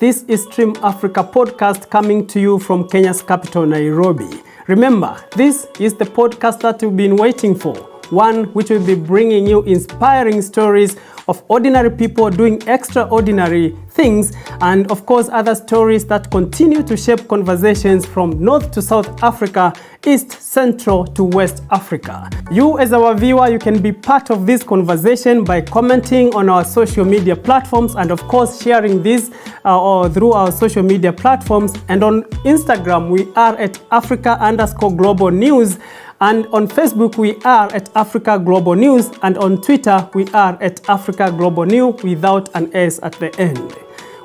This is Stream Africa podcast coming to you from Kenya's capital, Nairobi. Remember, this is the podcast that you've been waiting for. One which will be bringing you inspiring stories of ordinary people doing extraordinary things, and of course other stories that continue to shape conversations from North to South Africa, East, Central to West Africa. You as our viewer, you can be part of this conversation by commenting on our social media platforms and of course sharing this through our social media platforms. And on Instagram we are at Africa_Global News. And on Facebook, we are at Africa Global News. And on Twitter, we are at Africa Global News without an S at the end.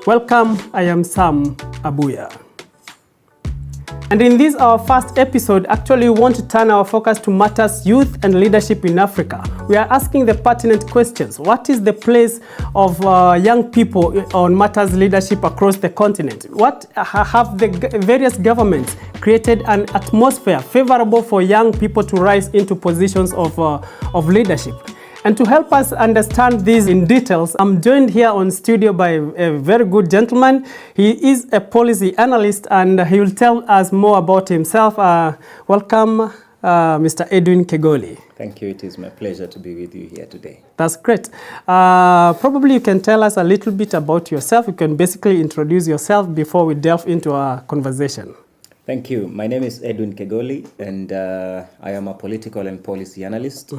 Welcome, I am Sam Abuya. And in this, our first episode, actually we want to turn our focus to matters youth and leadership in Africa. We are asking the pertinent questions. What is the place of young people on matters leadership across the continent? What have the various governments created an atmosphere favorable for young people to rise into positions of leadership? And to help us understand these in details, I'm joined here on studio by a very good gentleman. He is a policy analyst and he will tell us more about himself. Welcome, Mr. Edwin Kegoli. Thank you. It is my pleasure to be with you here today. That's great. Probably you can tell us a little bit about yourself. You can basically introduce yourself before we delve into our conversation. Thank you. My name is Edwin Kegoli, and I am a political and policy analyst,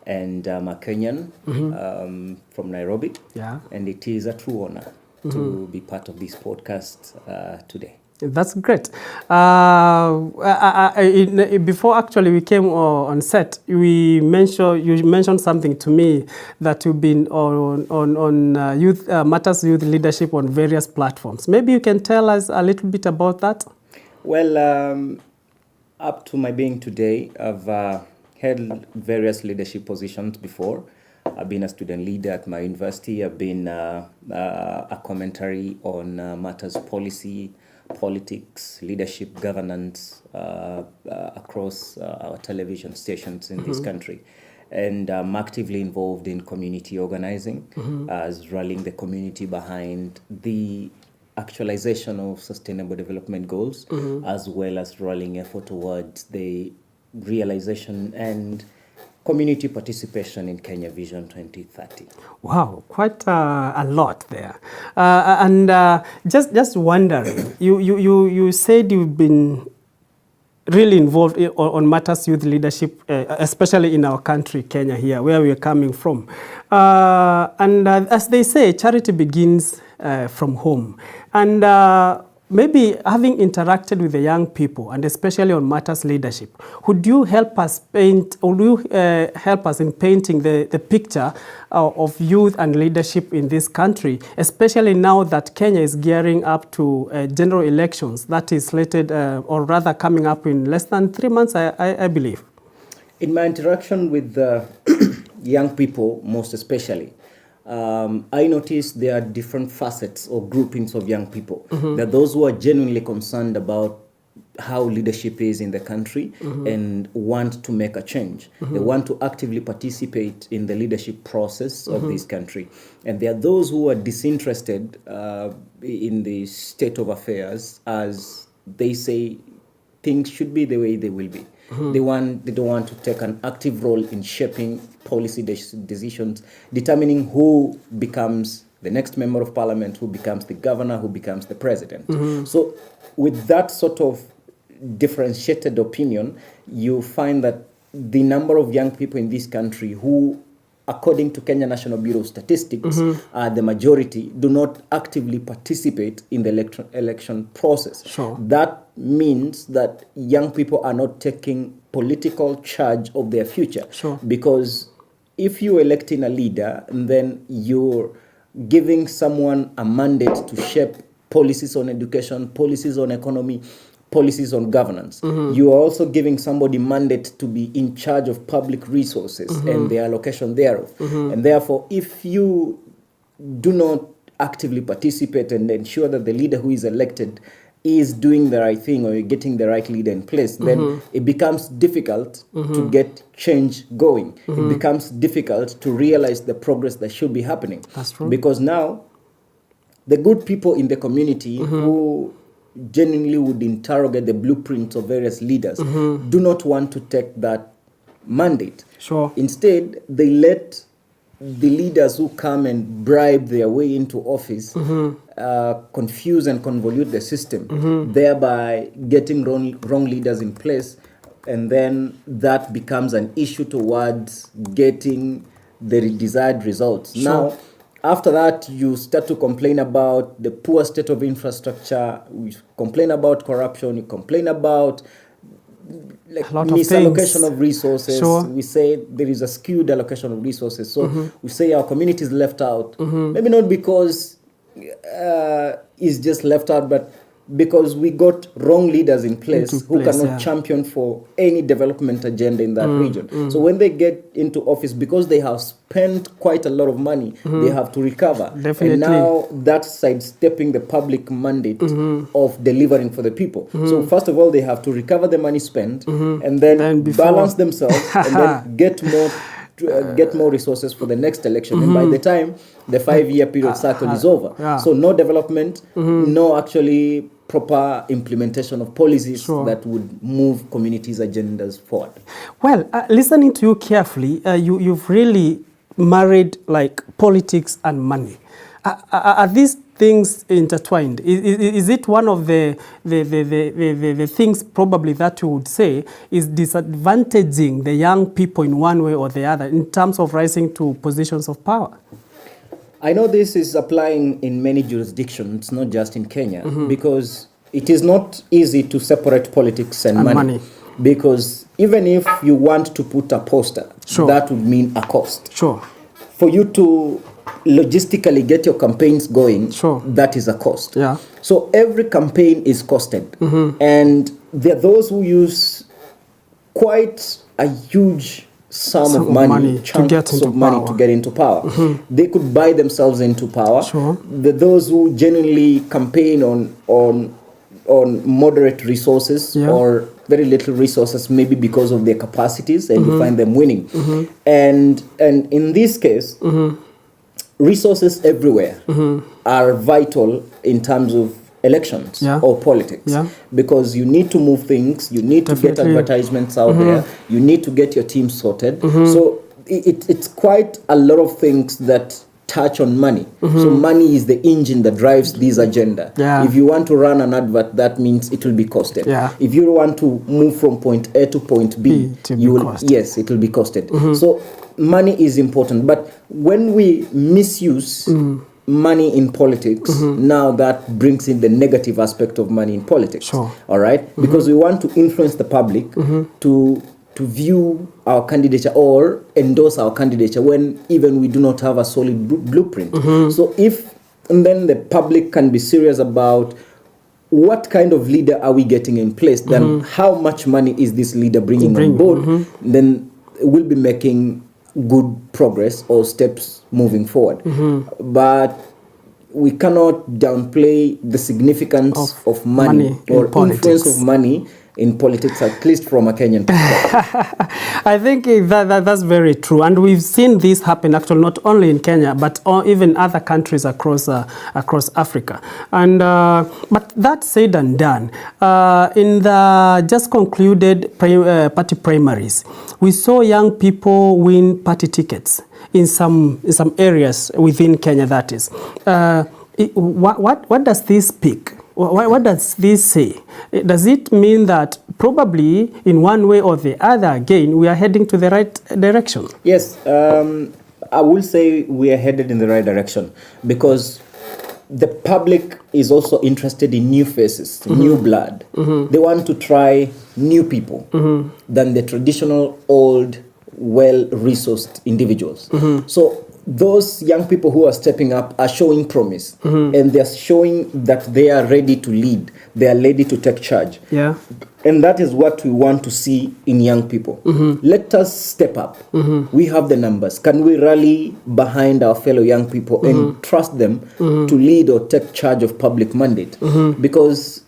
and I'm a Kenyan from Nairobi. Yeah. And it is a true honor to be part of this podcast today. That's great. Before actually we came on set, you mentioned something to me that you've been on youth matters youth leadership on various platforms. Maybe you can tell us a little bit about that. Well, up to my being today, I've held various leadership positions before. I've been a student leader at my university. I've been a commentary on matters policy, politics, leadership, governance across our television stations in this country. And I'm actively involved in community organizing, as rallying the community behind the actualization of sustainable development goals, as well as rallying effort towards the realization and community participation in Kenya Vision 2030. Wow, quite a lot there. Just wondering, you said you've been really involved on matters youth leadership, especially in our country, Kenya here, where we are coming from. As they say, charity begins from home. And maybe having interacted with the young people, and especially on matters leadership, would you help us in painting the picture of youth and leadership in this country, especially now that Kenya is gearing up to general elections that is slated, or rather coming up in less than 3 months, I believe? In my interaction with the young people, most especially, I noticed there are different facets or groupings of young people. There are those who are genuinely concerned about how leadership is in the country and want to make a change. They want to actively participate in the leadership process of this country. And there are those who are disinterested in the state of affairs, as they say things should be the way they will be. They don't want to take an active role in shaping policy decisions, determining who becomes the next member of parliament, who becomes the governor, who becomes the president. So with that sort of differentiated opinion, you find that the number of young people in this country who, according to Kenya National Bureau of Statistics, are the majority, do not actively participate in the election process. Sure. That means that young people are not taking political charge of their future. Sure. Because if you're electing a leader, then you're giving someone a mandate to shape policies on education, policies on economy, policies on governance. You are also giving somebody mandate to be in charge of public resources and the allocation thereof. And therefore, if you do not actively participate and ensure that the leader who is elected is doing the right thing, or you're getting the right leader in place, then it becomes difficult to get change going. It becomes difficult to realize the progress that should be happening. That's true. Because now the good people in the community who genuinely would interrogate the blueprints of various leaders do not want to take that mandate. Sure. Instead, they let the leaders who come and bribe their way into office confuse and convolute the system, thereby getting wrong leaders in place, and then that becomes an issue towards getting the desired results. Sure. Now, after that, you start to complain about the poor state of infrastructure, you complain about corruption, you complain about misallocation of resources. Sure. We say there is a skewed allocation of resources. So we say our community is left out. Maybe not because it's just left out, but because we got wrong leaders in place who cannot champion for any development agenda in that region. So when they get into office, because they have spent quite a lot of money, they have to recover. Definitely. And now that's sidestepping the public mandate of delivering for the people. So first of all, they have to recover the money spent and then balance themselves and then get more resources for the next election. And by the time the 5-year period cycle is over. So no development, no actually proper implementation of policies that would move communities' agendas forward. Well, listening to you carefully, you've really married like politics and money. Are these things intertwined? Is it one of the things probably that you would say is disadvantaging the young people in one way or the other in terms of rising to positions of power? I know this is applying in many jurisdictions, not just in Kenya, because it is not easy to separate politics and money. Because even if you want to put a poster, that would mean a cost. Sure. For you to logistically get your campaigns going, that is a cost. Yeah. So every campaign is costed. And there are those who use quite a huge sum of money, chunks of money to get into power. They could buy themselves into power. Those who genuinely campaign on moderate resources or very little resources, maybe because of their capacities, and you find them winning. And in this case, resources everywhere are vital in terms of elections or politics, because you need to move things, you need to get advertisements out there, you need to get your team sorted. So it's quite a lot of things that touch on money. So money is the engine that drives this agenda. If you want to run an advert, that means it will be costed. If you want to move from point A to point B, you will, yes, it will be costed. So money is important, but when we misuse money in politics, now that brings in the negative aspect of money in politics. All right? Because we want to influence the public to view our candidature or endorse our candidature when even we do not have a solid blueprint. So if and then the public can be serious about what kind of leader are we getting in place, then how much money is this leader bringing on board, then we'll be making good progress or steps moving forward. But we cannot downplay the significance of money or influence of money in politics, at least from a Kenyan perspective. I think that's very true. And we've seen this happen actually not only in Kenya, but even other countries across Africa. And but that said and done, in the just concluded party primaries, we saw young people win party tickets in some areas within Kenya, that is. What does this speak? What does this say? Does it mean that probably in one way or the other, again, we are heading to the right direction? Yes, I will say we are headed in the right direction because the public is also interested in new faces, new blood. They want to try new people than the traditional old, well-resourced individuals. So those young people who are stepping up are showing promise, and they're showing that they are ready to lead. They are ready to take charge. And that is what we want to see in young people. Let us step up. We have the numbers. Can we rally behind our fellow young people and trust them to lead or take charge of public mandate? Because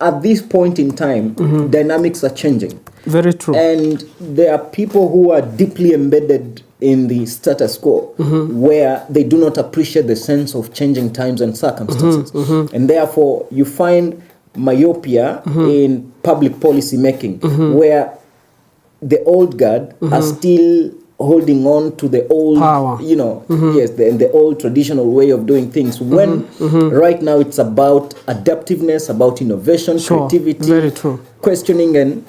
at this point in time, dynamics are changing. Very true. And there are people who are deeply embedded in the status quo, where they do not appreciate the sense of changing times and circumstances. And therefore, you find myopia in public policy making, where the old guard are still holding on to the old power, yes, the old traditional way of doing things, when right now it's about adaptiveness, about innovation, creativity, very true, questioning, and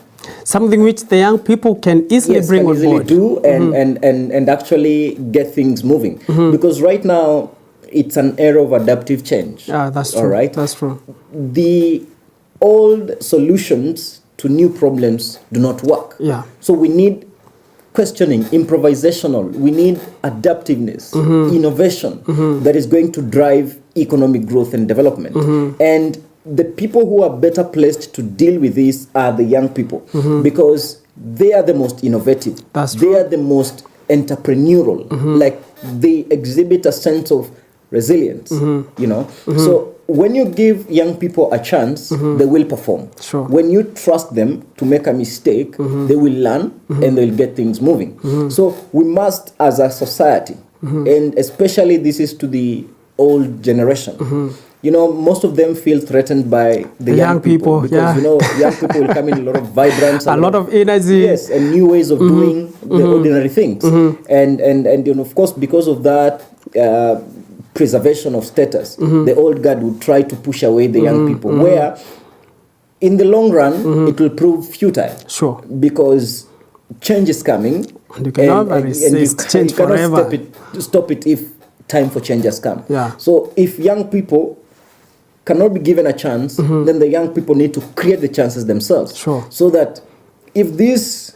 something which the young people can easily bring on board. Do and actually get things moving. Because right now it's an era of adaptive change. That's true. All right, that's true. The old solutions to new problems do not work. Yeah. So we need questioning, improvisational. We need adaptiveness, innovation that is going to drive economic growth and development. And the people who are better placed to deal with this are the young people, because they are the most innovative. They are the most entrepreneurial. Like, they exhibit a sense of resilience, So when you give young people a chance, they will perform. Sure. When you trust them to make a mistake, they will learn and they'll get things moving. So we must, as a society, and especially this is to the old generation, most of them feel threatened by the young people because, young people will come in a lot of vibrance, a lot of energy. Yes, and new ways of doing the ordinary things. And of course, because of that, preservation of status, the old guard would try to push away the young people, where in the long run it will prove futile. Sure. Because change is coming, and you cannot resist change forever. Stop it if time for change has come. Yeah. So if young people cannot be given a chance, then the young people need to create the chances themselves. Sure. So that if this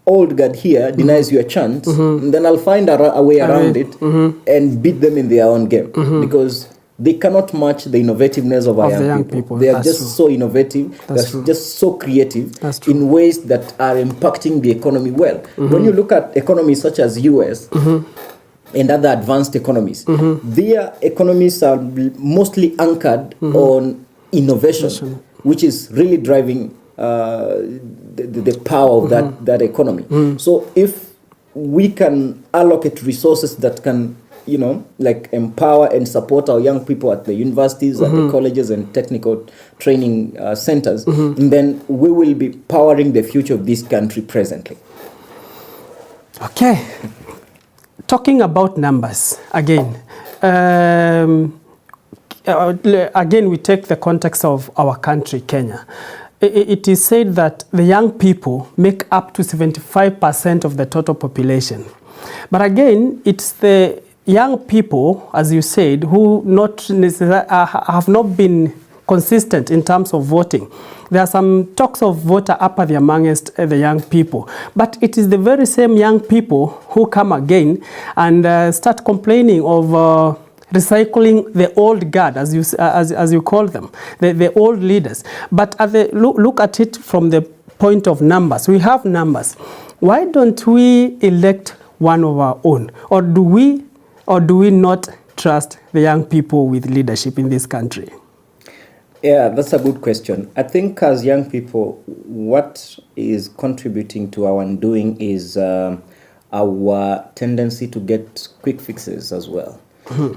old guard here denies you a chance, then I'll find a way around it and beat them in their own game, because they cannot match the innovativeness of our young people. They are just so innovative, they're just so creative in ways that are impacting the economy well. When you look at economies such as US and other advanced economies, their economies are mostly anchored on innovation, which is really driving the power of that economy. So if we can allocate resources that can, empower and support our young people at the universities, at the colleges and technical training centers, then we will be powering the future of this country presently. Okay. Talking about numbers again. Again, we take the context of our country, Kenya. It is said that the young people make up to 75% of the total population. But again, it's the young people, as you said, who have not been consistent in terms of voting. There are some talks of voter apathy amongst the young people. But it is the very same young people who come again and start complaining of recycling the old guard, as you call them, the old leaders. But look at it from the point of numbers. We have numbers. Why don't we elect one of our own? Or do we not trust the young people with leadership in this country? Yeah, that's a good question. I think as young people, what is contributing to our undoing is our tendency to get quick fixes as well.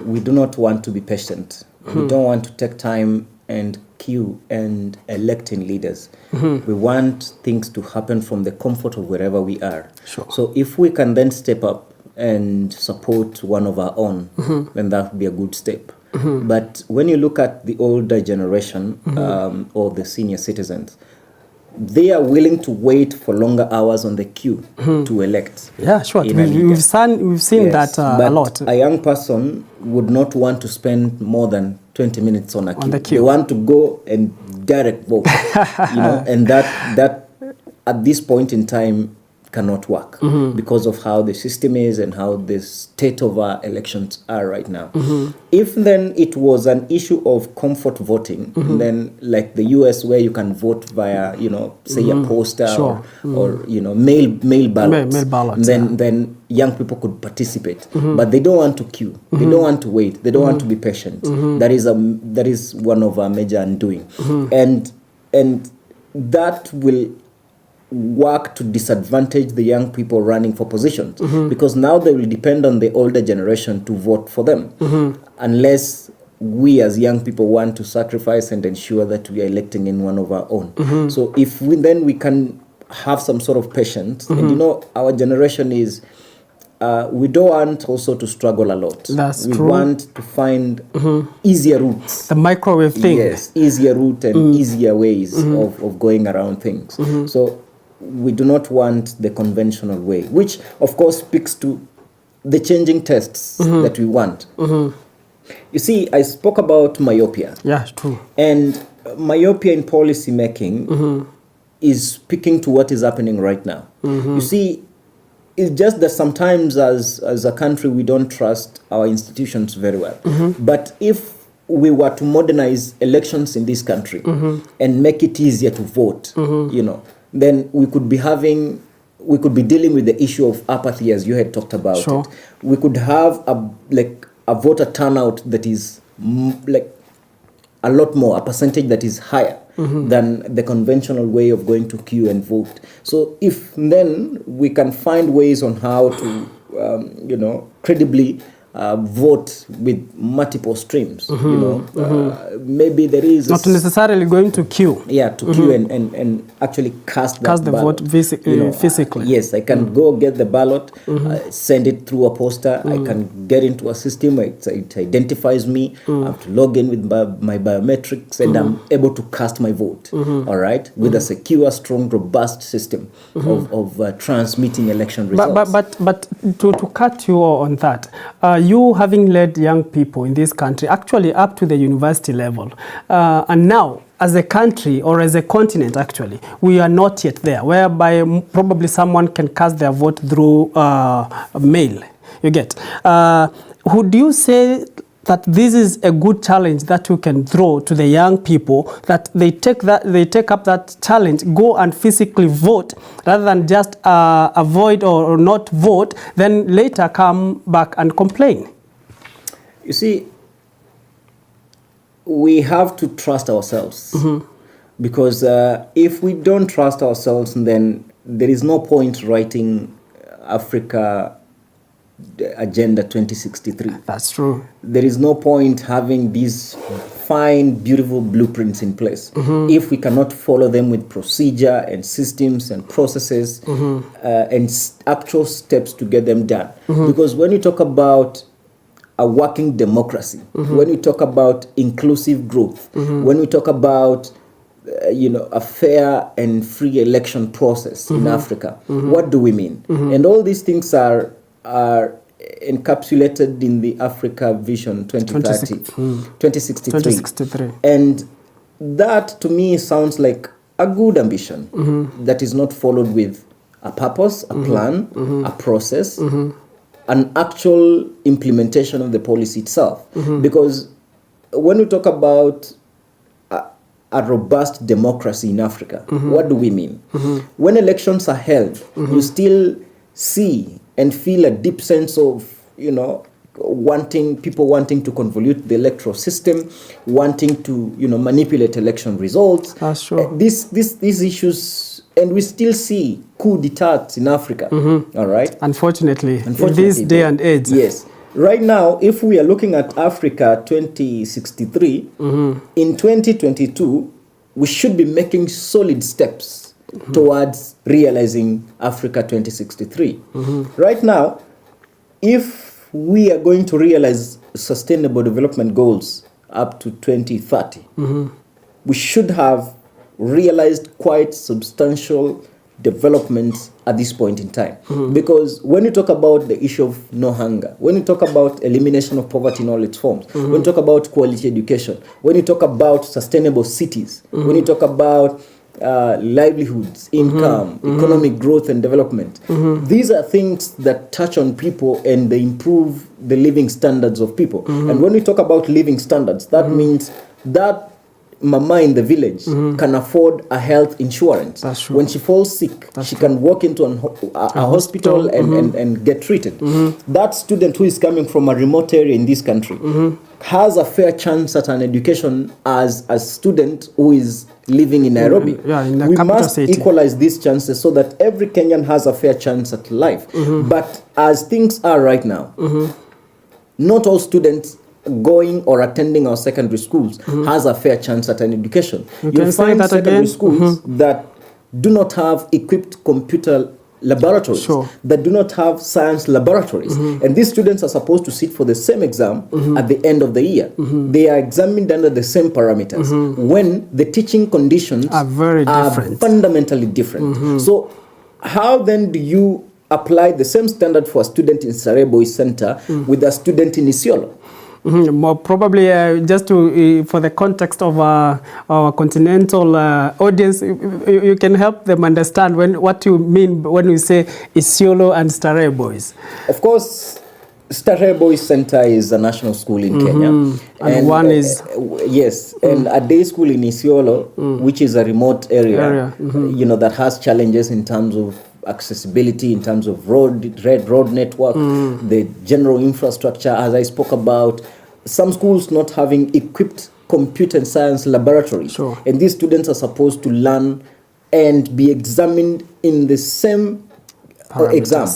We do not want to be patient. We don't want to take time and queue and electing leaders. We want things to happen from the comfort of wherever we are. Sure. So if we can then step up and support one of our own, then that would be a good step. But when you look at the older generation or the senior citizens, they are willing to wait for longer hours on the queue to elect. Yeah, sure. We've seen that a lot. A young person would not want to spend more than 20 minutes on a queue. The queue. They want to go and direct vote. And that at this point in time cannot work because of how the system is and how the state of our elections are right now. If then it was an issue of comfort voting, then like the US, where you can vote via, say a poster or mail ballots, mail ballots, then young people could participate. But they don't want to queue. They don't want to wait. They don't want to be patient. That is one of our major undoing. And that will work to disadvantage the young people running for positions, because now they will depend on the older generation to vote for them, unless we as young people want to sacrifice and ensure that we are electing in one of our own. So if we can have some sort of patience, and our generation is, we don't want also to struggle a lot. That's we true. want to find easier routes. The microwave thing. Yes, easier route and easier ways of going around things. So we do not want the conventional way, which of course speaks to the changing tests that we want. You see, I spoke about myopia. Yeah, true. And myopia in policy making is speaking to what is happening right now. You see, it's just that sometimes as a country we don't trust our institutions very well. But if we were to modernize elections in this country and make it easier to vote, then we could be dealing with the issue of apathy, as you had talked about. Sure. It. We could have a voter turnout that is a lot more, a percentage that is higher than the conventional way of going to queue and vote. So if then we can find ways on how to, credibly vote with multiple streams, maybe there is... Not necessarily going to queue. Yeah, to queue and actually cast the vote physically. Yes, I can go get the ballot, send it through a poster, I can get into a system, it identifies me, I have to log in with my biometrics, and I'm able to cast my vote, all right, with a secure, strong, robust system of transmitting election results. But to cut you on that, you having led young people in this country, actually up to the university level, and now as a country or as a continent, actually, we are not yet there, whereby probably someone can cast their vote through mail. You get? Would you say that this is a good challenge that you can throw to the young people, that they take up that challenge, go and physically vote, rather than just avoid or not vote, then later come back and complain? You see, we have to trust ourselves, because if we don't trust ourselves, then there is no point writing Africa Agenda 2063. That's true. There is no point having these fine, beautiful blueprints in place if we cannot follow them with procedure and systems and processes and actual steps to get them done. Because when you talk about a working democracy, when we talk about inclusive growth, when we talk about a fair and free election process in Africa, what do we mean? And all these things are encapsulated in the Africa Vision 2063. And that to me sounds like a good ambition that is not followed with a purpose, a plan, a process, an actual implementation of the policy itself. Because when we talk about a robust democracy in Africa, what do we mean? When elections are held, you still see and feel a deep sense of, people wanting to convolute the electoral system, wanting to, manipulate election results. That's true. These issues, and we still see coup d'etats in Africa. All right. Unfortunately, in this day and age. Yes. Right now, if we are looking at Africa 2063, in 2022, we should be making solid steps towards realizing Africa 2063. Right now, if we are going to realize sustainable development goals up to 2030, we should have realized quite substantial developments at this point in time. Because when you talk about the issue of no hunger, when you talk about elimination of poverty in all its forms, when you talk about quality education, when you talk about sustainable cities, when you talk about livelihoods, income, economic growth and development. These are things that touch on people and they improve the living standards of people. And when we talk about living standards, that means that mama in the village can afford a health insurance. That's true. When she falls sick, she can walk into a hospital and get treated. That student who is coming from a remote area in this country has a fair chance at an education as a student who is living in Nairobi. In the we capital must city. equalize these chances so that every Kenyan has a fair chance at life. But as things are right now, not all students going or attending our secondary schools has a fair chance at an education. You'll find secondary schools that do not have equipped computer laboratories, that do not have science laboratories. And these students are supposed to sit for the same exam at the end of the year. They are examined under the same parameters when the teaching conditions are very different. Fundamentally different. So how then do you apply the same standard for a student in Sareboy Center with a student in Isiolo? More probably, just to for the context of our continental audience, you can help them understand what you mean when we say Isiolo and Starehe Boys. Of course, Starehe Boys Center is a national school in Kenya, and one is yes, and a day school in Isiolo, which is a remote area. You know, that has challenges in terms of accessibility, in terms of road network, the general infrastructure, as I spoke about, some schools not having equipped computer and science laboratories. And these students are supposed to learn and be examined in the same exam.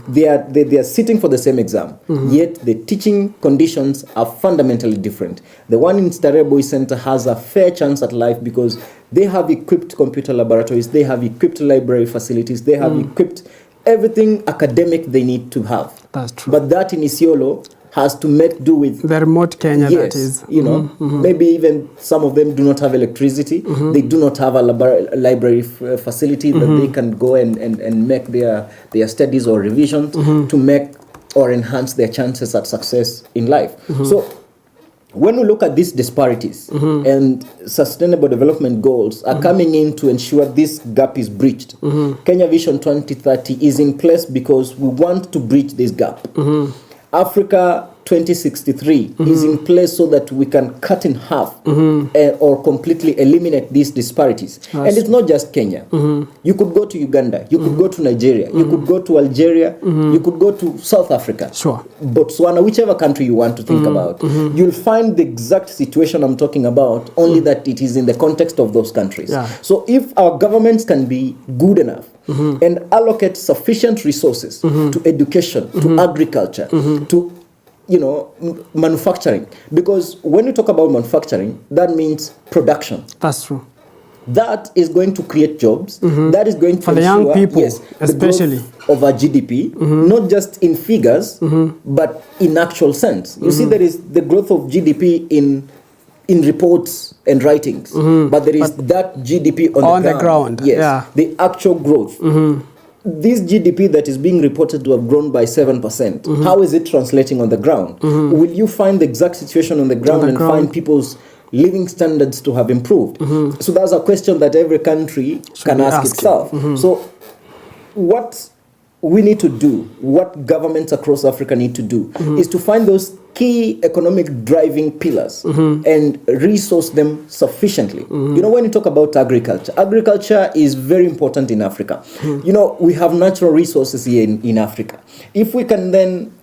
They are sitting for the same exam, yet the teaching conditions are fundamentally different. The one in Starehe Boys Center has a fair chance at life because they have equipped computer laboratories, they have equipped library facilities, they have equipped everything academic they need to have. That's true. But that in Isiolo has to make do with the remote Kenya, yes, that is. You know, maybe even some of them do not have electricity. They do not have a library facility that they can go and make their studies or revisions to make or enhance their chances at success in life. So when we look at these disparities and sustainable development goals are coming in to ensure this gap is breached, Kenya Vision 2030 is in place because we want to breach this gap. Africa 2063 is in place so that we can cut in half or completely eliminate these disparities. And it's not just Kenya. You could go to Uganda, you could go to Nigeria, you could go to Algeria, you could go to South Africa, Botswana, whichever country you want to think about. You'll find the exact situation I'm talking about, only that it is in the context of those countries. So if our governments can be good enough and allocate sufficient resources to education, to agriculture, to manufacturing, because when you talk about manufacturing, that means production. That's true. That is going to create jobs. That is going to for the young people, especially, the growth of our GDP, not just in figures, but in actual sense. You see, there is the growth of GDP in reports and writings, but there is that GDP on the ground. Yes, the actual growth. This GDP that is being reported to have grown by 7%, how is it translating on the ground? Will you find the exact situation on the ground and find people's living standards to have improved? So that's a question that every country can ask itself. So what we need to do, what governments across Africa need to do, is to find those key economic driving pillars and resource them sufficiently. You know, when you talk about agriculture is very important in Africa. You know, we have natural resources here in Africa. If we can then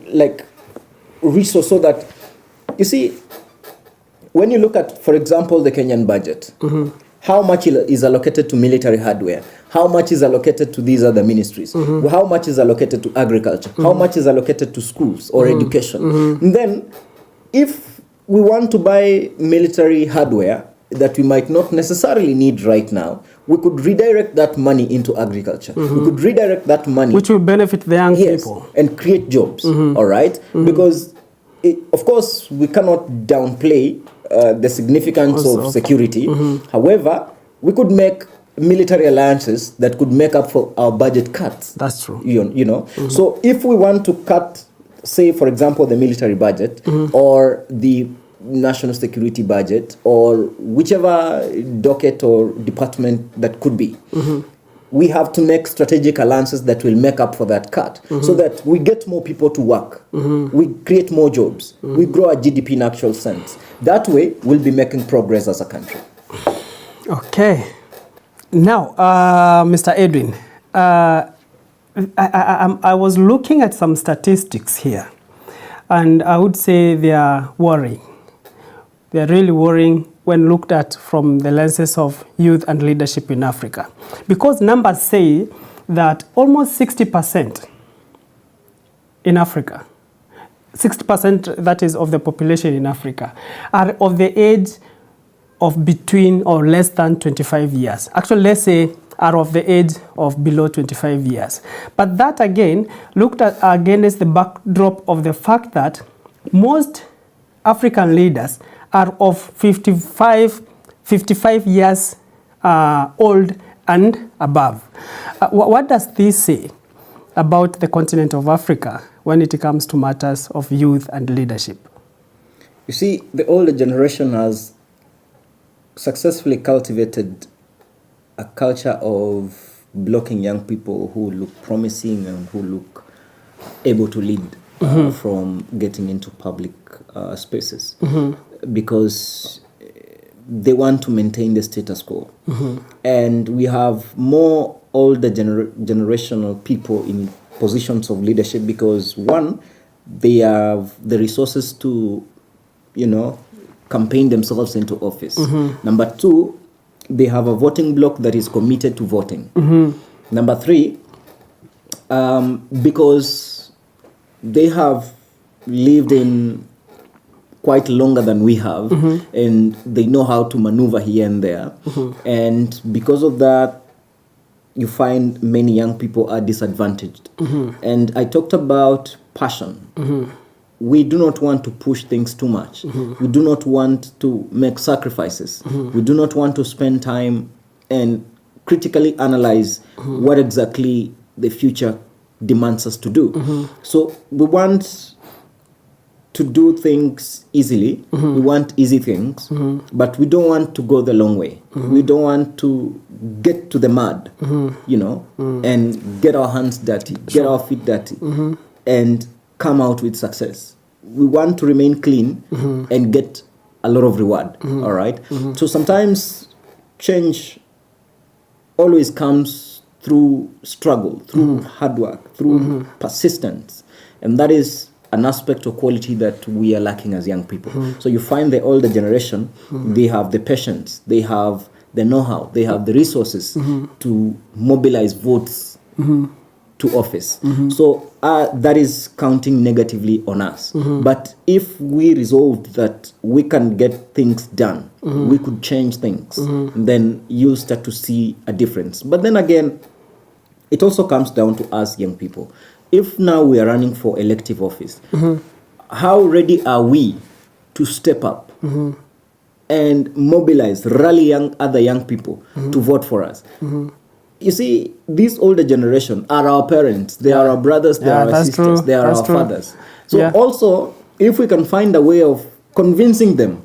like resource so that, you see, when you look at, for example, the Kenyan budget, how much is allocated to military hardware? How much is allocated to these other ministries? How much is allocated to agriculture? How much is allocated to schools or education? And then, if we want to buy military hardware that we might not necessarily need right now, we could redirect that money into agriculture. We could redirect that money, which will benefit the young people and create jobs. All right, because of course we cannot downplay the significance of security. However, we could make military alliances that could make up for our budget cuts. That's true. You know, so if we want to cut, say, for example, the military budget or the national security budget or whichever docket or department that could be, we have to make strategic alliances that will make up for that cut, so that we get more people to work, we create more jobs, we grow our GDP in actual sense. That way, we'll be making progress as a country. Okay. Now, Mr. Edwin, I was looking at some statistics here, and I would say they are worrying. They are really worrying when looked at from the lenses of youth and leadership in Africa. Because numbers say that almost 60% in Africa, 60% that is of the population in Africa, are of the age of between or less than 25 years. Actually, let's say are of the age of below 25 years. But that again, looked at against the backdrop of the fact that most African leaders are of 55 years old and above. What does this say about the continent of Africa when it comes to matters of youth and leadership? You see, the older generation has successfully cultivated a culture of blocking young people who look promising and who look able to lead from getting into public spaces, because they want to maintain the status quo. And we have more older generational people in positions of leadership because, one, they have the resources to, campaign themselves into office. Number two, they have a voting bloc that is committed to voting. Number three, because they have lived in quite longer than we have, and they know how to maneuver here and there. And because of that, you find many young people are disadvantaged. And I talked about passion. We do not want to push things too much. We do not want to make sacrifices. We do not want to spend time and critically analyze what exactly the future demands us to do. So we want to do things easily. We want easy things, but we don't want to go the long way. We don't want to get to the mud, and get our hands dirty, get our feet dirty, and come out with success. We want to remain clean and get a lot of reward. All right. So sometimes change always comes through struggle, through hard work, through persistence, and that is an aspect of quality that we are lacking as young people. So you find the older generation, they have the patience, they have the know-how, they have the resources to mobilize votes to office. So that is counting negatively on us. But if we resolved that we can get things done, we could change things, then you'll start to see a difference. But then again, it also comes down to us young people. If now we are running for elective office, how ready are we to step up and mobilize, rally other young people to vote for us? You see, this older generation are our parents, they are our brothers, they are our sisters, they are our fathers. So also, if we can find a way of convincing them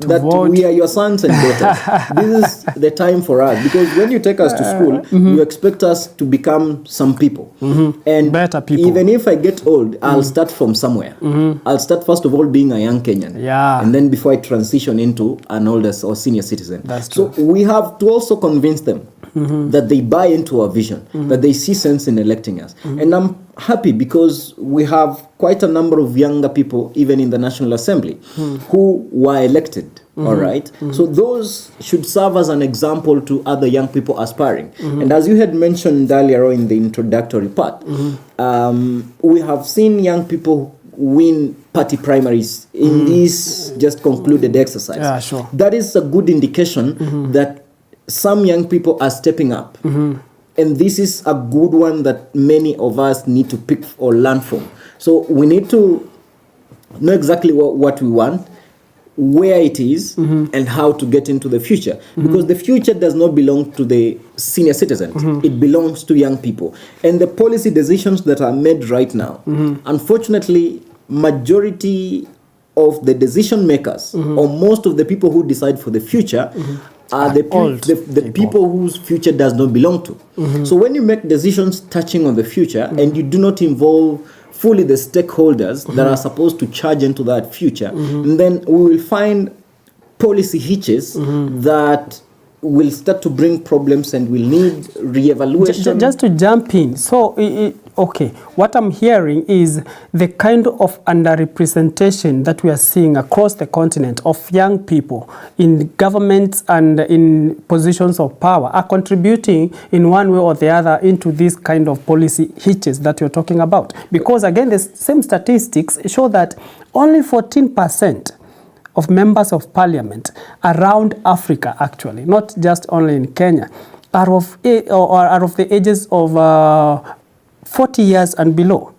that vote. We are your sons and daughters, this is the time for us. Because when you take us to school, you expect us to become some people. And better people. Even if I get old, I'll start from somewhere. I'll start first of all being a young Kenyan. And then before I transition into an older or senior citizen. That's true. So we have to also convince them that they buy into our vision, that they see sense in electing us. And I'm happy because we have quite a number of younger people, even in the National Assembly, who were elected. All right. So those should serve as an example to other young people aspiring. And as you had mentioned earlier in the introductory part, we have seen young people win party primaries in this just concluded exercise. That is a good indication that some young people are stepping up. And this is a good one that many of us need to pick or learn from. So we need to know exactly what we want, where it is, and how to get into the future. Because the future does not belong to the senior citizens. It belongs to young people. And the policy decisions that are made right now, unfortunately, majority of the decision makers, or most of the people who decide for the future, are the people whose future does not belong to. So when you make decisions touching on the future and you do not involve fully the stakeholders that are supposed to charge into that future, and then we will find policy hitches that will start to bring problems and will need re-evaluation. Just to jump in, so okay, what I'm hearing is the kind of underrepresentation that we are seeing across the continent of young people in governments and in positions of power are contributing in one way or the other into this kind of policy hitches that you're talking about. Because again, the same statistics show that only 14% of members of parliament around Africa, actually, not just only in Kenya, are of the ages of 40 years and below.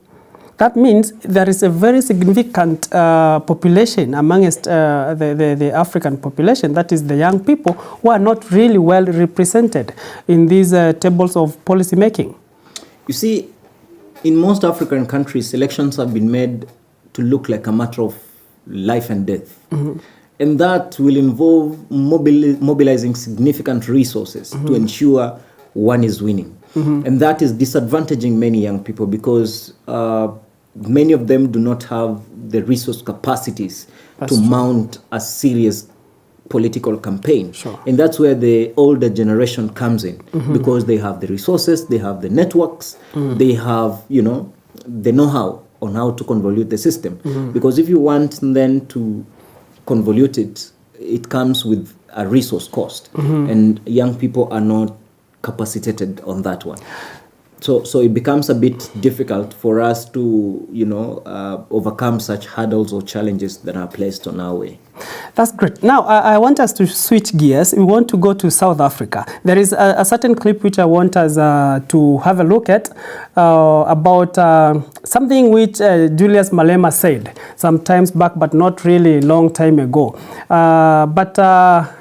That means there is a very significant population amongst the African population, that is the young people, who are not really well represented in these tables of policy making. You see, in most African countries, elections have been made to look like a matter of life and death. And that will involve mobilizing significant resources to ensure one is winning. And that is disadvantaging many young people because many of them do not have the resource capacities to mount a serious political campaign. And that's where the older generation comes in because they have the resources, they have the networks, they have, the know-how on how to convolute the system. Because if you want then to convolute it, it comes with a resource cost. And young people are not capacitated on that one. So it becomes a bit difficult for us to, overcome such hurdles or challenges that are placed on our way. That's great. Now, I want us to switch gears. We want to go to South Africa. There is a certain clip which I want us to have a look at about something which Julius Malema said sometimes back, but not really long time ago. But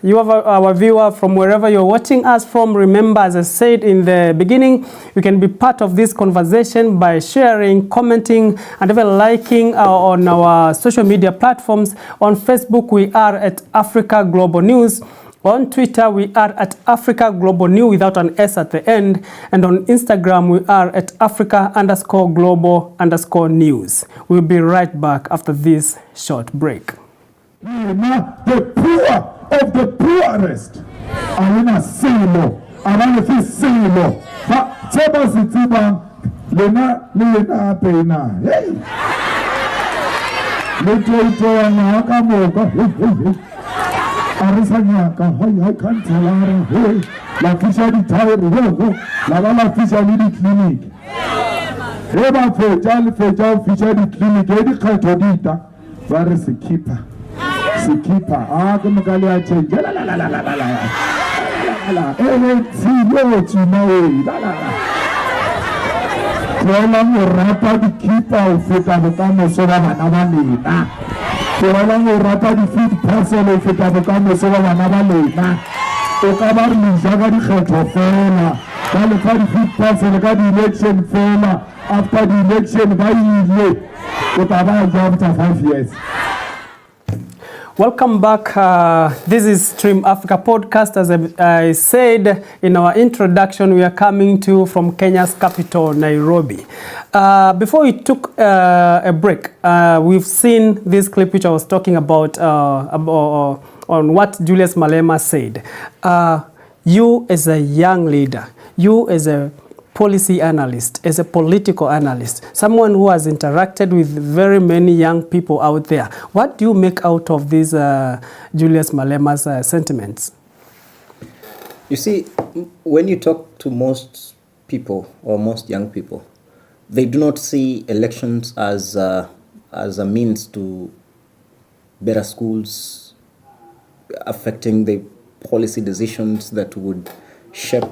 you have our viewer from wherever you're watching us from. Remember, as I said in the beginning, you can be part of this conversation by sharing, commenting, and even liking on our social media platforms. On Facebook, we are at Africa Global News. On Twitter, we are at Africa Global News without an S at the end. And on Instagram, we are at Africa_Global_News. We'll be right back after this short break. The poor of the poorest are in a silo. Around the silo. Lena pena. Hey. Little Arisanyaka, I can't tell her, la fisha di tower, la fisha di clinic. Eba fejal fisha di clinic, edi katodita, where is the keeper? Magalia change, rapa di keeper, Fetavocamo Sovanavana. Rapa di feed parcel of Fetavocamo Sovanavana. Okabar Nijagari Khatofela. Kalifari feed parcel, got election fella. After the election, by you, after 5 years. Welcome back. This is Stream Africa Podcast. As I said in our introduction, we are coming to you from Kenya's capital, Nairobi. Before we took a break, we've seen this clip which I was talking about on what Julius Malema said. You as a young leader, you as a policy analyst, as a political analyst, someone who has interacted with very many young people out there, what do you make out of these Julius Malema's sentiments? You see, when you talk to most people or most young people, they do not see elections as a means to better schools, affecting the policy decisions that would shape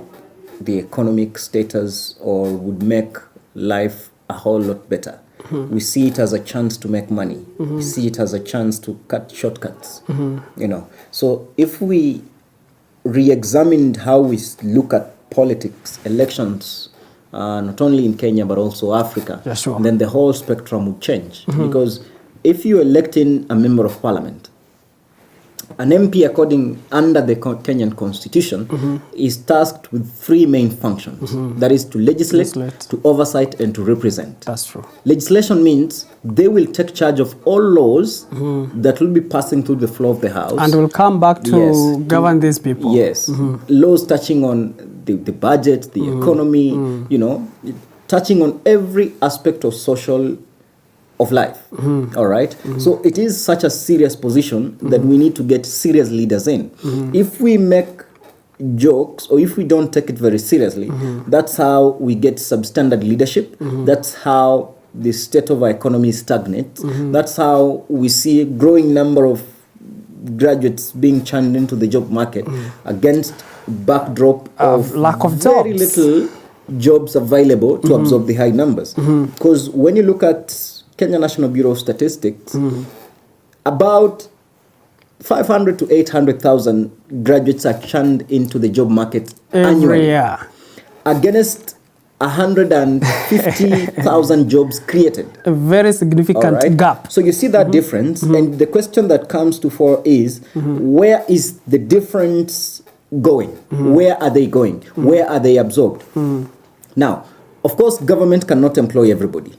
the economic status or would make life a whole lot better. We see it as a chance to make money. We see it as a chance to cut shortcuts. So if we re-examined how we look at politics, elections, not only in Kenya but also Africa, then the whole spectrum would change. Because if you're electing a member of parliament, an MP, according under the Kenyan Constitution, is tasked with three main functions. That is to legislate, to oversight, and to represent. That's true. Legislation means they will take charge of all laws that will be passing through the floor of the House. And will come back to govern these people. Yes. Laws touching on the budget, the economy, touching on every aspect of life. All right. So it is such a serious position that we need to get serious leaders in. If we make jokes or if we don't take it very seriously, that's how we get substandard leadership. That's how the state of our economy stagnates. That's how we see a growing number of graduates being churned into the job market against backdrop of lack of very jobs. little jobs available to absorb the high numbers. Because when you look at Kenya National Bureau of Statistics, about 500 to 800,000 graduates are churned into the job market Every annually, year. against 150,000 jobs created. A very significant All right? gap. So you see that difference, and the question that comes to fore is, where is the difference going? Where are they going? Where are they absorbed? Now, of course, government cannot employ everybody.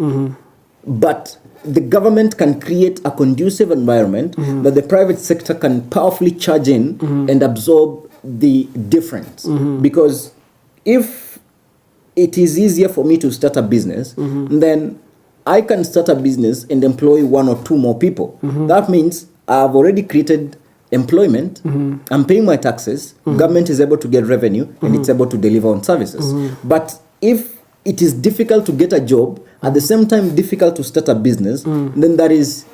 But the government can create a conducive environment that the private sector can powerfully charge in and absorb the difference. Because if it is easier for me to start a business, then I can start a business and employ one or two more people. That means I've already created employment, I'm paying my taxes, government is able to get revenue, and it's able to deliver on services. But if it is difficult to get a job, at the same time difficult to start a business, then that is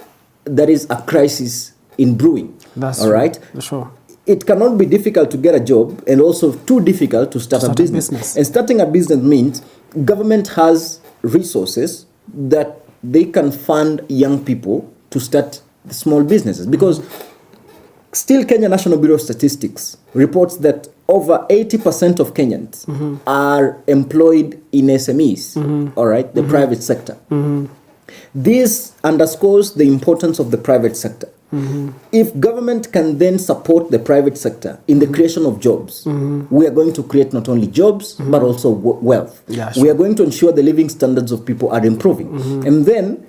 a crisis in brewing. That's all right. Sure. It cannot be difficult to get a job and also too difficult to start a business. And starting a business means government has resources that they can fund young people to start small businesses. Because still Kenya National Bureau of Statistics reports that over 80% of Kenyans are employed in SMEs, all right, the private sector. This underscores the importance of the private sector. If government can then support the private sector in the creation of jobs, we are going to create not only jobs, but also wealth. Yeah, sure. We are going to ensure the living standards of people are improving. And then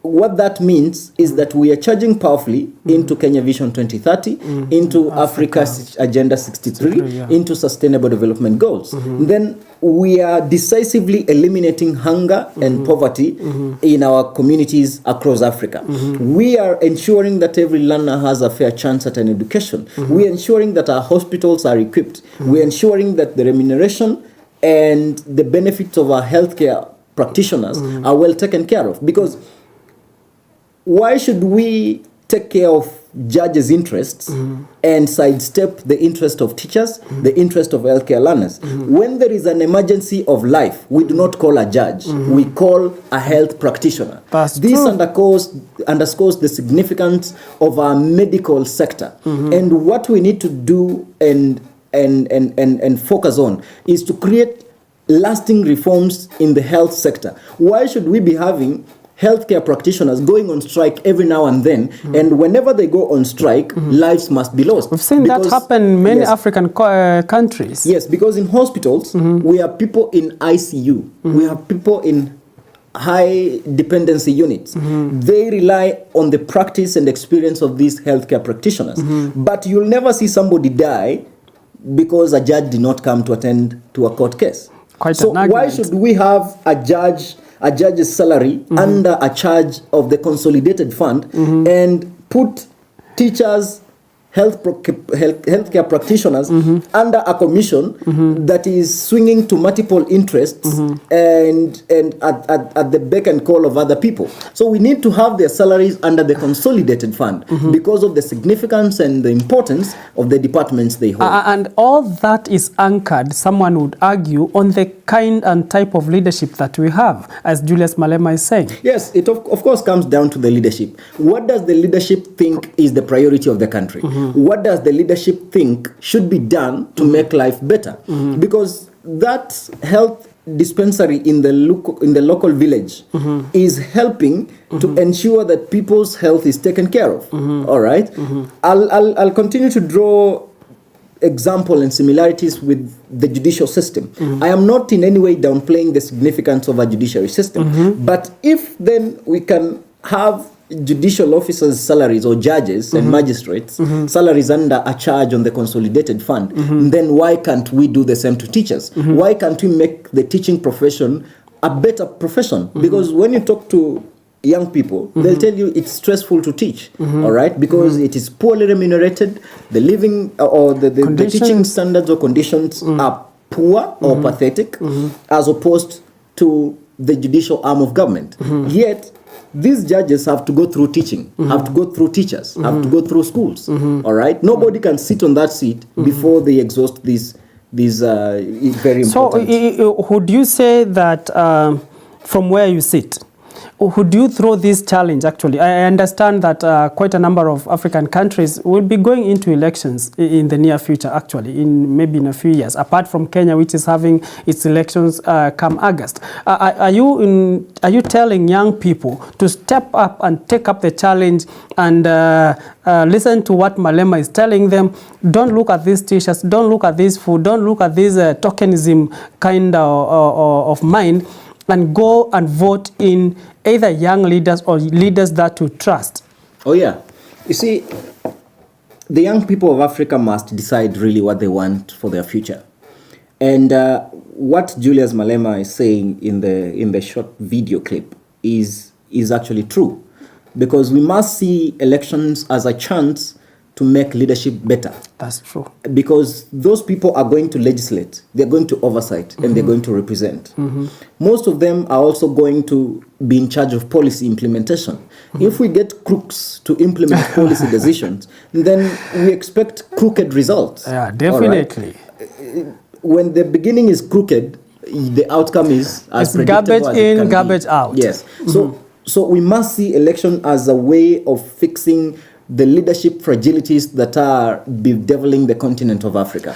what that means is that we are charging powerfully into Kenya Vision 2030, into Africa's Agenda 63, into Sustainable Development Goals. Then we are decisively eliminating hunger and poverty in our communities across Africa. We are ensuring that every learner has a fair chance at an education. We are ensuring that our hospitals are equipped. We are ensuring that the remuneration and the benefits of our healthcare practitioners are well taken care of. Because why should we take care of judges' interests and sidestep the interest of teachers, the interest of healthcare learners? When there is an emergency of life, we do not call a judge, we call a health practitioner. This underscores the significance of our medical sector. And what we need to do and focus on is to create lasting reforms in the health sector. Why should we be having healthcare practitioners going on strike every now and then, and whenever they go on strike, lives must be lost? We've seen that happen in many African countries. Yes, because in hospitals, we have people in ICU, we have people in high dependency units. They rely on the practice and experience of these healthcare practitioners. But you'll never see somebody die because a judge did not come to attend to a court case. So why should we have a judge's salary under a charge of the consolidated fund and put teachers, healthcare practitioners under a commission that is swinging to multiple interests and at the beck and call of other people? So we need to have their salaries under the consolidated fund because of the significance and the importance of the departments they hold. And all that is anchored, someone would argue, on the kind and type of leadership that we have, as Julius Malema is saying. Yes, it of course comes down to the leadership. What does the leadership think is the priority of the country? What does the leadership think should be done to make life better? Because that health dispensary in the local village is helping to ensure that people's health is taken care of. All right. I'll continue to draw example and similarities with the judicial system. I am not in any way downplaying the significance of a judiciary system, but if then we can have judicial officers' salaries or judges and magistrates salaries under a charge on the consolidated fund, then why can't we do the same to teachers? Why can't we make the teaching profession a better profession? Because when you talk to young people, they'll tell you it's stressful to teach, all right, because it is poorly remunerated, the living or the teaching standards or conditions are poor or pathetic, as opposed to the judicial arm of government. Yet these judges have to go through teaching, have to go through teachers, have to go through schools, all right? Nobody can sit on that seat before they exhaust these very important. So would you say that from where you sit, would you throw this challenge actually? I understand that quite a number of African countries will be going into elections in the near future, actually, maybe in a few years, apart from Kenya, which is having its elections come August. Are you telling young people to step up and take up the challenge and listen to what Malema is telling them? Don't look at these t-shirts, don't look at this food, don't look at this tokenism kind of mind, and go and vote in either young leaders or leaders that you trust. Oh yeah. You see, the young people of Africa must decide really what they want for their future. And what Julius Malema is saying in the short video clip is actually true. Because we must see elections as a chance to make leadership better. That's true. Because those people are going to legislate, they're going to oversight, and they're going to represent. Most of them are also going to be in charge of policy implementation. If we get crooks to implement policy decisions, then we expect crooked results. Yeah, definitely. Right? When the beginning is crooked, the outcome is as it's predictable garbage as it in, can garbage be. out. Yes. So we must see election as a way of fixing the leadership fragilities that are bedeviling the continent of Africa.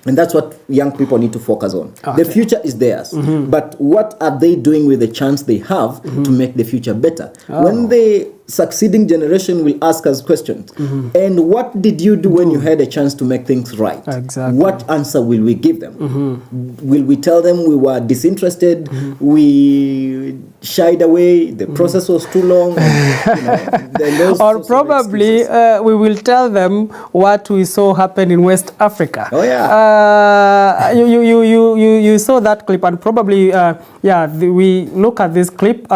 And that's what young people need to focus on. Okay. The future is theirs. But what are they doing with the chance they have to make the future better? When the succeeding generation will ask us questions, and what did you do when you had a chance to make things right? Exactly. What answer will we give them? Will we tell them we were disinterested, we shied away, the process was too long? Or probably we will tell them what we saw happen in West Africa. Oh yeah. You saw that clip, and probably we look at this clip.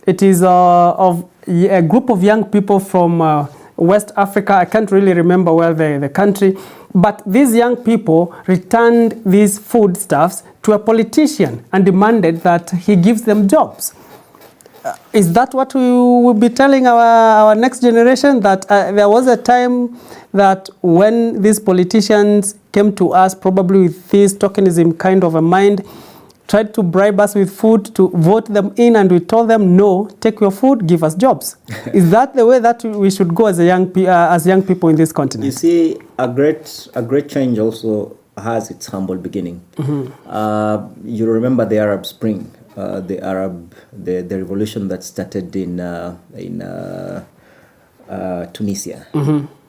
It is of a group of young people from West Africa. I can't really remember well the country, but these young people returned these foodstuffs to a politician and demanded that he gives them jobs. Is that what we will be telling our next generation? That there was a time that when these politicians came to us, probably with this tokenism kind of a mind, tried to bribe us with food to vote them in, and we told them, no, take your food, give us jobs. Is that the way that we should go as young people in this continent? You see, a great change also has its humble beginning. You remember the Arab Spring, the revolution that started in Tunisia,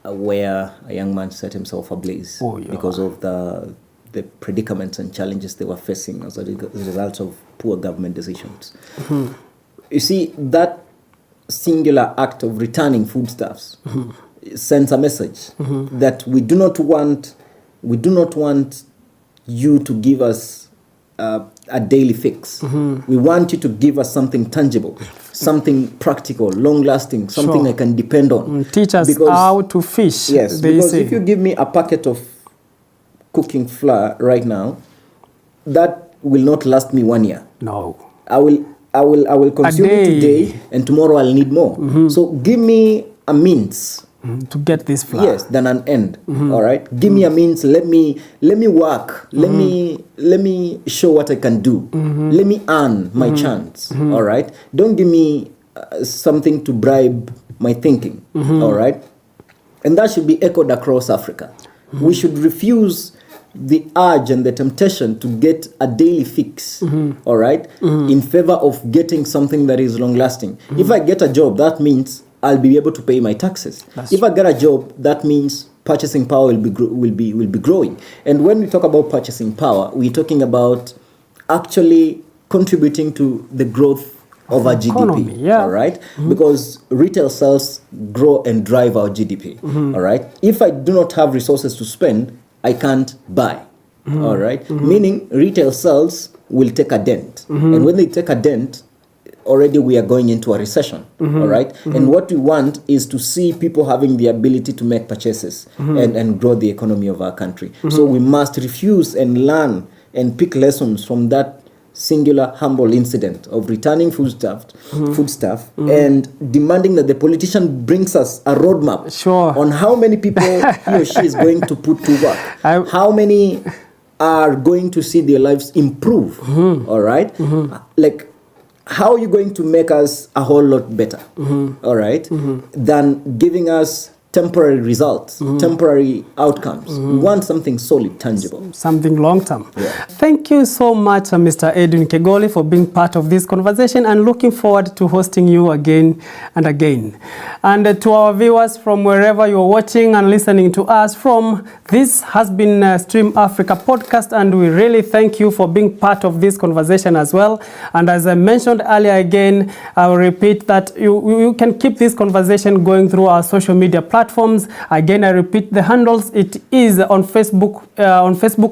where a young man set himself ablaze because of the predicaments and challenges they were facing as a result of poor government decisions. You see, that singular act of returning foodstuffs sends a message that we do not want you to give us a daily fix. We want you to give us something tangible, something practical, long-lasting, something I can depend on. Teach us how to fish. Yes, because if you give me a packet of cooking flour right now, that will not last me 1 year. No. I will consume it today, and tomorrow I'll need more. So give me a means to get this flour. Yes, than an end. All right. Give me a means. Let me work. Let me show what I can do. Let me earn my chance. All right. Don't give me something to bribe my thinking. All right. And that should be echoed across Africa. We should refuse the urge and the temptation to get a daily fix, all right, in favor of getting something that is long lasting. If I get a job, that means I'll be able to pay my taxes. If I get a job, that means purchasing power will be growing. And when we talk about purchasing power, we're talking about actually contributing to the growth of our economy, GDP, all right? Because retail sales grow and drive our GDP, all right? If I do not have resources to spend, I can't buy, all right? Meaning retail sales will take a dent. And when they take a dent, already we are going into a recession, all right? And what we want is to see people having the ability to make purchases and grow the economy of our country. So we must refuse and learn and pick lessons from that singular humble incident of returning foodstuff and demanding that the politician brings us a roadmap on how many people he or she is going to put to work, how many are going to see their lives improve, all right? Like, how are you going to make us a whole lot better, all right, than giving us temporary results, temporary outcomes? We want something solid, tangible. Something long-term. Yeah. Thank you so much, Mr. Edwin Kegoli, for being part of this conversation, and looking forward to hosting you again and again. And to our viewers from wherever you're watching and listening to us from, this has been Stream Africa podcast, and we really thank you for being part of this conversation as well. And as I mentioned earlier again, I will repeat that you can keep this conversation going through our social media platforms. Again, I repeat the handles. It is on Facebook.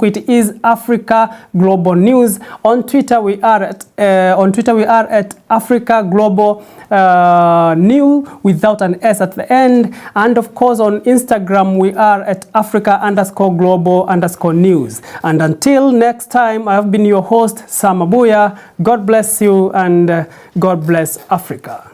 It is Africa Global News. On Twitter, we are at Africa Global New without an S at the end. And of course, on Instagram, we are at Africa_Global_News. And until next time, I have been your host, Sam Abuya. God bless you, and God bless Africa.